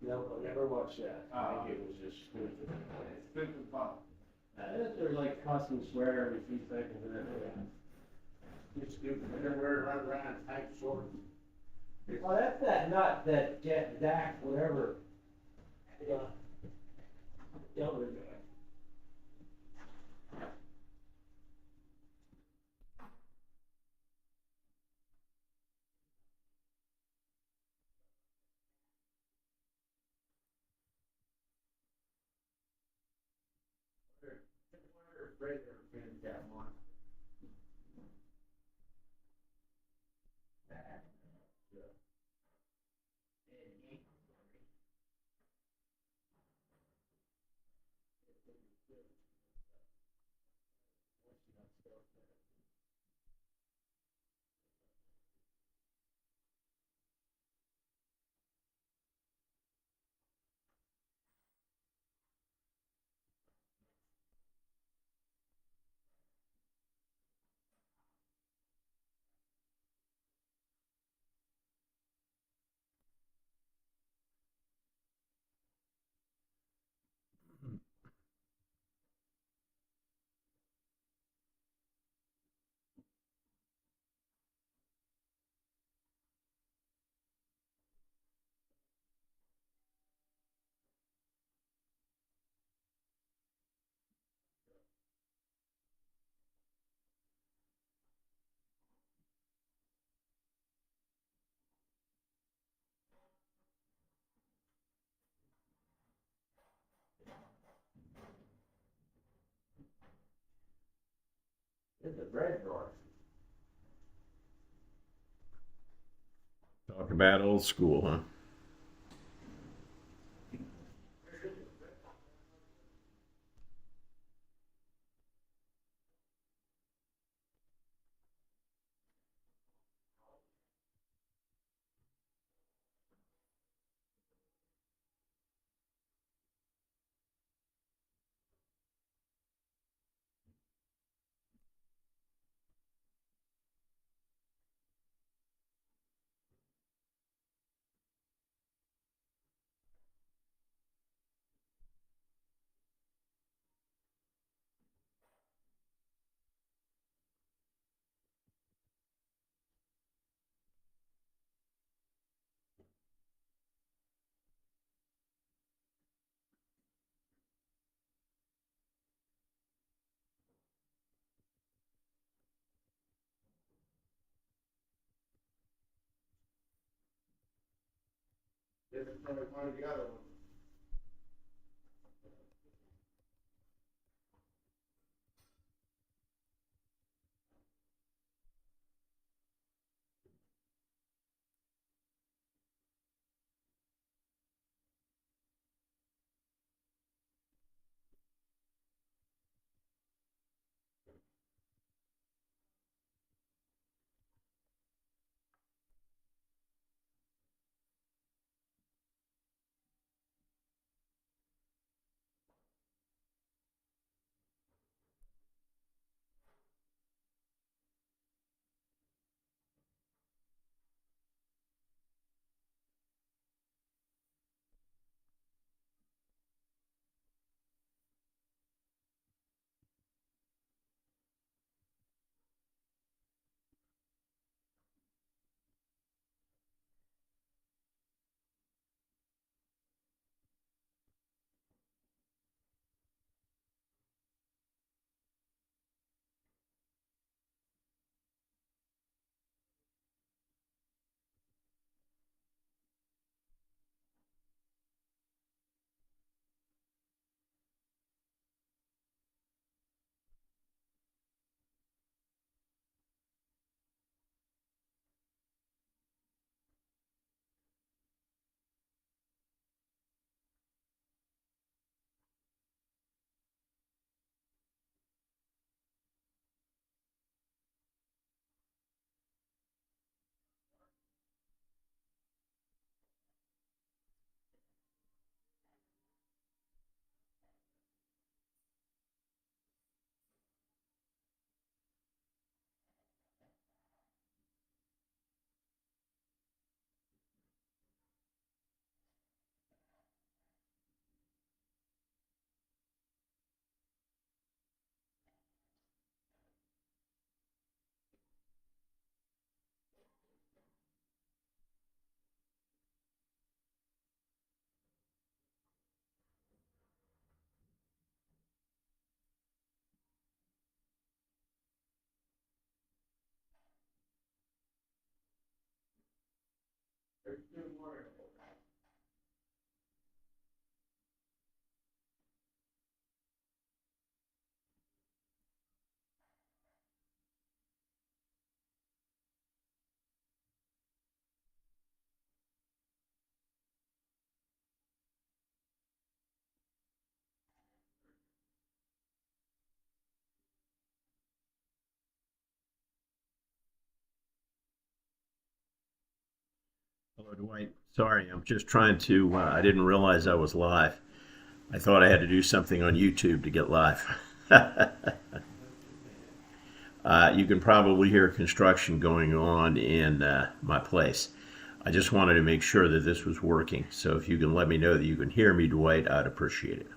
No, I never watched that. I think it was just stupid. It's stupid fun. They're like cussing, swear every few seconds and everything. It's stupid. They're wearing right around tight shorts. Well, that's that nut, that Dak, whatever. The other guy. Right there, man, that one. It's a bread drawer. Talk about old school, huh? This is probably one of the other ones. Oh, Dwight, sorry, I'm just trying to, I didn't realize I was live. I thought I had to do something on YouTube to get live. You can probably hear construction going on in my place. I just wanted to make sure that this was working. So if you can let me know that you can hear me, Dwight, I'd appreciate it.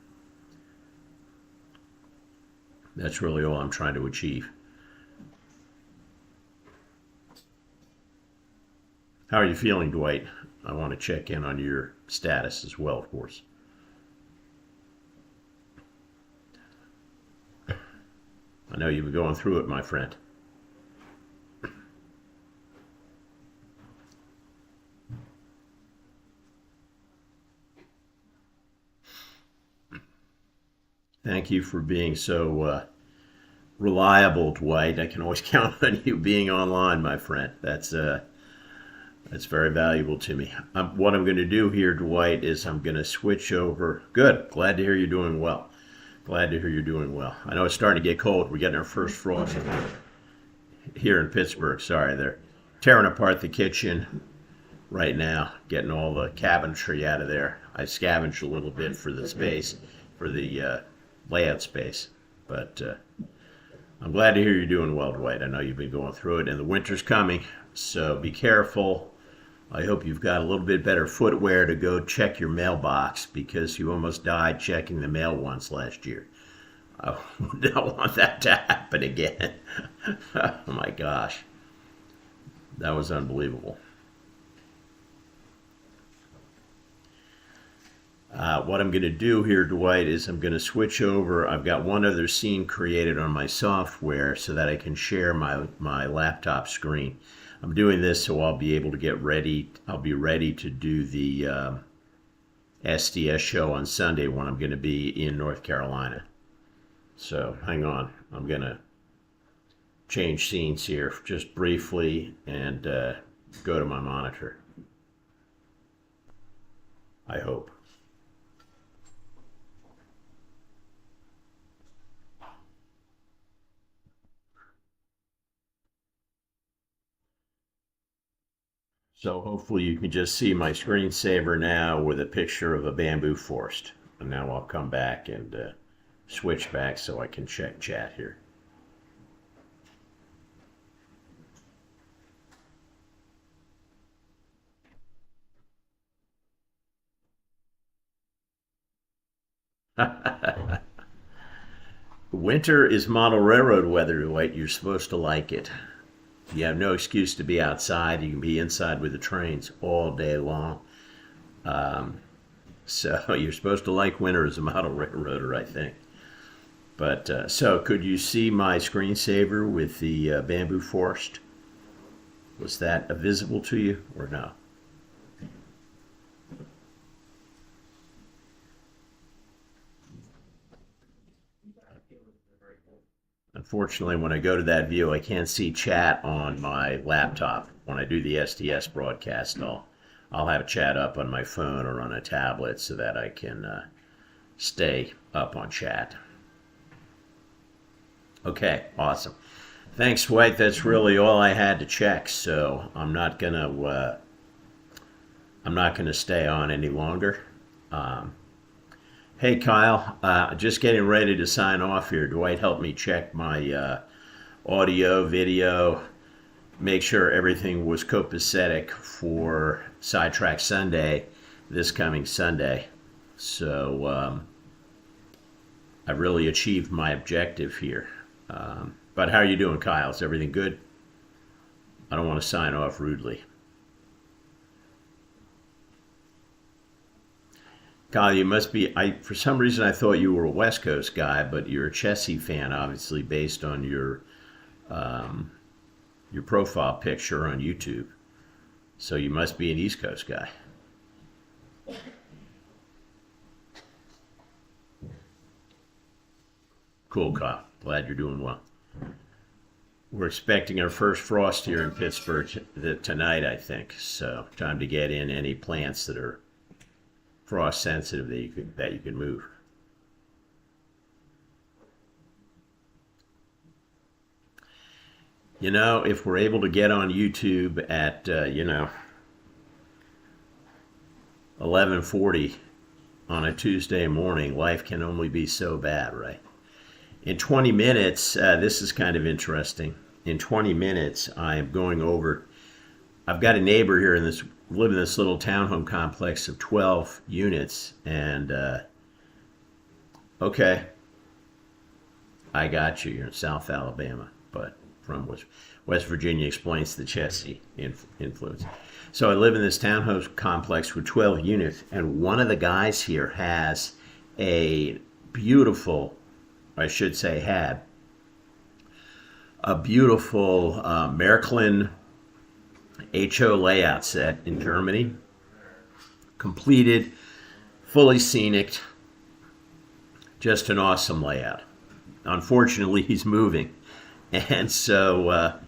That's really all I'm trying to achieve. How are you feeling, Dwight? I want to check in on your status as well, of course. I know you've been going through it, my friend. Thank you for being so reliable, Dwight. I can always count on you being online, my friend. That's very valuable to me. What I'm going to do here, Dwight, is I'm going to switch over. Good. Glad to hear you're doing well. Glad to hear you're doing well. I know it's starting to get cold. We're getting our first frost here in Pittsburgh. Sorry, they're tearing apart the kitchen right now, getting all the cabinetry out of there. I scavenged a little bit for the space, for the layout space. But I'm glad to hear you're doing well, Dwight. I know you've been going through it, and the winter's coming, so be careful. I hope you've got a little bit better footwear to go check your mailbox, because you almost died checking the mail once last year. I don't want that to happen again. Oh my gosh. That was unbelievable. What I'm going to do here, Dwight, is I'm going to switch over. I've got one other scene created on my software so that I can share my laptop screen. I'm doing this so I'll be able to get ready. I'll be ready to do the STS show on Sunday when I'm going to be in North Carolina. So hang on. I'm going to change scenes here just briefly and go to my monitor. I hope. So hopefully you can just see my screensaver now with a picture of a bamboo forest. And now I'll come back and switch back so I can check chat here. Winter is model railroad weather, Dwight. You're supposed to like it. You have no excuse to be outside. You can be inside with the trains all day long. So you're supposed to like winter as a model railroader, I think. But so could you see my screensaver with the bamboo forest? Was that visible to you or no? Unfortunately, when I go to that view, I can't see chat on my laptop. When I do the STS broadcast, I'll have chat up on my phone or on a tablet so that I can stay up on chat. Okay, awesome. Thanks, Dwight. That's really all I had to check. So I'm not gonna stay on any longer. Hey, Kyle. Just getting ready to sign off here. Dwight helped me check my audio, video, make sure everything was copacetic for Sidetrack Sunday, this coming Sunday. So I really achieved my objective here. But how are you doing, Kyle? Is everything good? I don't want to sign off rudely. Kyle, you must be, for some reason I thought you were a West Coast guy, but you're a Chelsea fan, obviously, based on your profile picture on YouTube. So you must be an East Coast guy. Cool, Kyle. Glad you're doing well. We're expecting our first frost here in Pittsburgh tonight, I think. So time to get in any plants that are frost sensitive that you can move. You know, if we're able to get on YouTube at 11:40 on a Tuesday morning. Life can only be so bad, right? In 20 minutes, this is kind of interesting. In 20 minutes, I am going over. I've got a neighbor here live in this little townhome complex of 12 units, and okay, I got you. You're in South Alabama, but from West Virginia explains the Chessie influence. So I live in this townhouse complex with 12 units, and one of the guys here has a beautiful, I should say had, a beautiful Märklin HO layout set in Germany, completed, fully scenic, just an awesome layout. Unfortunately, he's moving, and so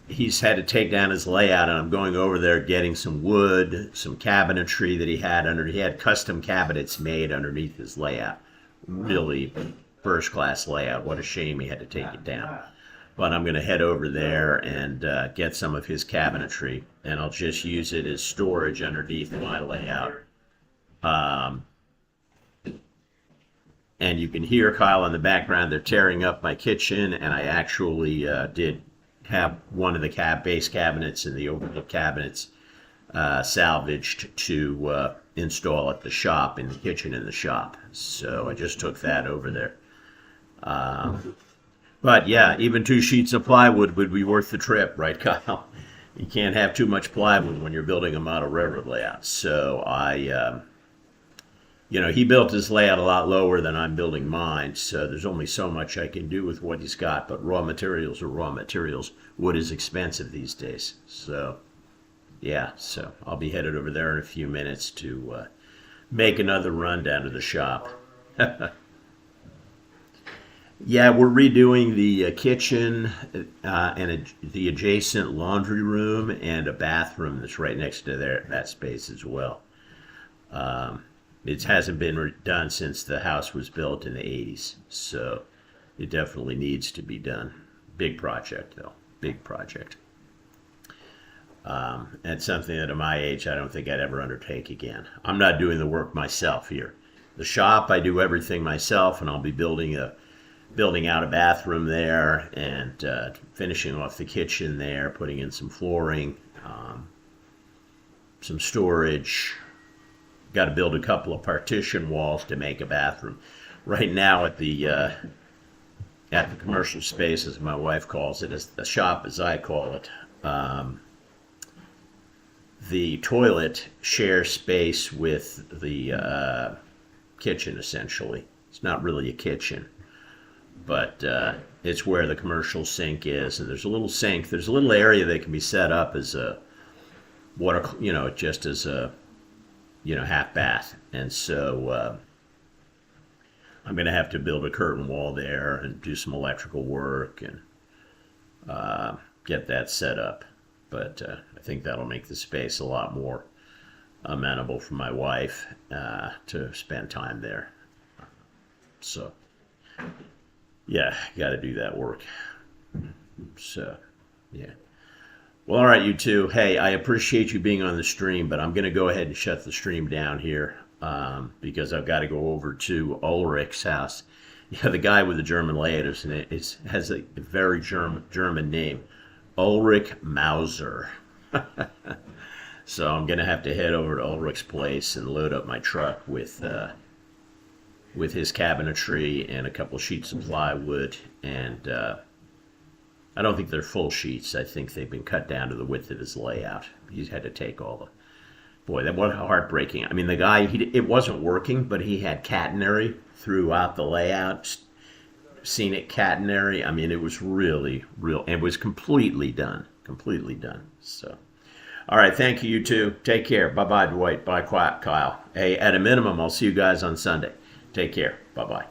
he's had to take down his layout, and I'm going over there getting some wood, some cabinetry that he had under. He had custom cabinets made underneath his layout. Really first-class layout. What a shame he had to take it down. But I'm going to head over there and get some of his cabinetry, and I'll just use it as storage underneath my layout. And you can hear, Kyle, in the background, they're tearing up my kitchen, and I actually did have one of the base cabinets and the overhead cabinets salvaged to install at the shop, in the kitchen in the shop. So I just took that over there. But yeah, even 2 sheets of plywood would be worth the trip, right, Kyle? You can't have too much plywood when you're building a model railroad layout. So he built his layout a lot lower than I'm building mine, so there's only so much I can do with what he's got, but raw materials are raw materials. Wood is expensive these days. So, yeah, so I'll be headed over there in a few minutes to make another run down to the shop. Yeah, we're redoing the kitchen and the adjacent laundry room and a bathroom that's right next to that space as well. It hasn't been done since the house was built in the 80s, so it definitely needs to be done. Big project, though. Big project. And something that at my age I don't think I'd ever undertake again. I'm not doing the work myself here. The shop, I do everything myself, and I'll be building out a bathroom there and finishing off the kitchen there, putting in some flooring, some storage. Got to build a couple of partition walls to make a bathroom. Right now at the commercial space, as my wife calls it, as the shop as I call it, the toilet shares space with the kitchen, essentially. It's not really a kitchen, but it's where the commercial sink is, and there's a little sink. There's a little area that can be set up as a water, just as a half bath. And so I'm going to have to build a curtain wall there and do some electrical work and get that set up. But I think that'll make the space a lot more amenable for my wife to spend time there. So, yeah, got to do that work. So, yeah. Well, all right, you two. Hey, I appreciate you being on the stream, but I'm going to go ahead and shut the stream down here because I've got to go over to Ulrich's house. Yeah, the guy with the German layout has a very German name, Ulrich Mauser. So I'm going to have to head over to Ulrich's place and load up my truck with his cabinetry and a couple sheets of plywood, and I don't think they're full sheets. I think they've been cut down to the width of his layout. He's had to take all the... Boy, that was heartbreaking. I mean, the guy, it wasn't working, but he had catenary throughout the layout, scenic catenary. I mean, it was really, it was completely done. Completely done. So, all right, thank you, you two. Take care. Bye-bye, Dwight. Bye, Kyle. Hey, at a minimum, I'll see you guys on Sunday. Take care. Bye-bye.